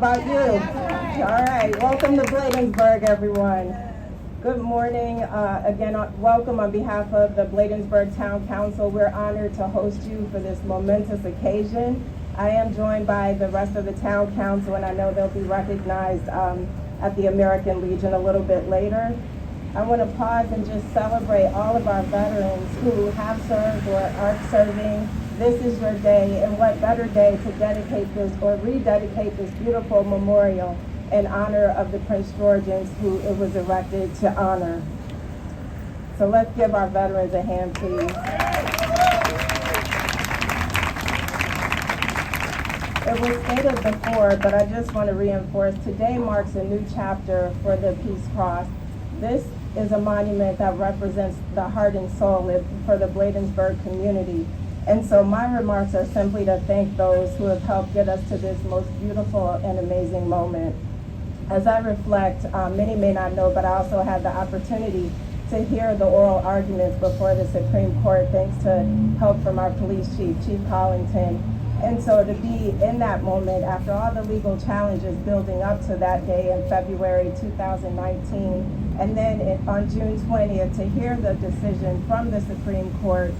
About you? All right, welcome to Bladensburg, everyone. Good morning. Again, welcome on behalf of the Bladensburg Town Council. We're honored to host you for this momentous occasion. I am joined by the rest of the Town Council, and I know they'll be recognized at the American Legion a little bit later. I want to pause and just celebrate all of our veterans who have served or are serving. This is your day, and what better day to dedicate this or rededicate this beautiful memorial in honor of the Prince Georgians who it was erected to honor. So let's give our veterans a hand, please. It was stated before, but I just want to reinforce, today marks a new chapter for the Peace Cross. This is a monument that represents the heart and soul for the Bladensburg community. And so my remarks are simply to thank those who have helped get us to this most beautiful and amazing moment. As I reflect, many may not know, but I also had the opportunity to hear the oral arguments before the Supreme Court, thanks to help from our police chief, Chief Collington. And so to be in that moment, after all the legal challenges building up to that day in February 2019, and then on June 20th, to hear the decision from the Supreme Court,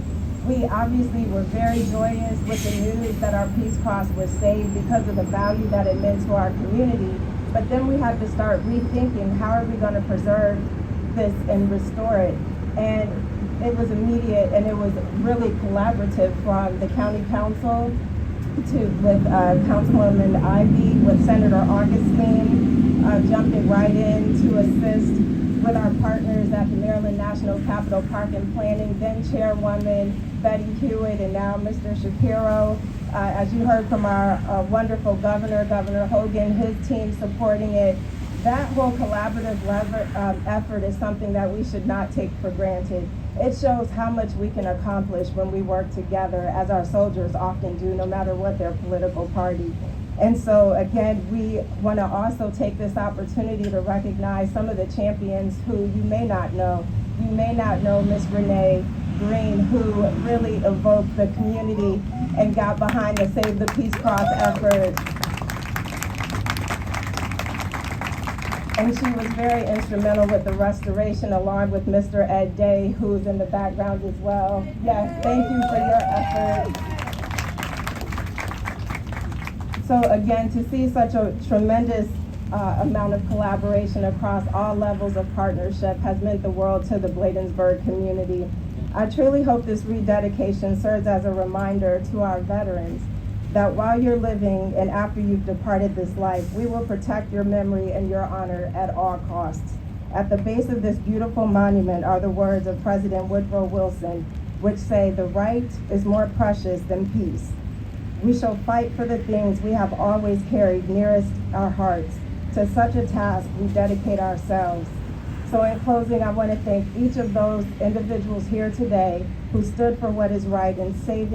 we obviously were very joyous with the news that our Peace Cross was saved because of the value that it meant to our community. But then we had to start rethinking, how are we going to preserve this and restore it? And it was immediate, and it was really collaborative from the county council with Councilwoman Ivy, with Senator Augustine jumping right in to assist with our partners at the Maryland National Capital Park and Planning, then Chairwoman Betty Hewitt, and now Mr. Shapiro. As you heard from our wonderful governor, Governor Hogan, his team supporting it. That whole collaborative effort is something that we should not take for granted. It shows how much we can accomplish when we work together, as our soldiers often do, no matter what their political party. And so, again, we want to also take this opportunity to recognize some of the champions who you may not know. You may not know Miss Renee Green, who really evoked the community and got behind the Save the Peace Cross effort. And she was very instrumental with the restoration, along with Mr. Ed Day, who's in the background as well. Yes, thank you for your effort. So again, to see such a tremendous amount of collaboration across all levels of partnership has meant the world to the Bladensburg community. I truly hope this rededication serves as a reminder to our veterans that while you're living and after you've departed this life, we will protect your memory and your honor at all costs. At the base of this beautiful monument are the words of President Woodrow Wilson, which say, "The right is more precious than peace." We shall fight for the things we have always carried nearest our hearts. To such a task, we dedicate ourselves. So in closing, I want to thank each of those individuals here today who stood for what is right in saving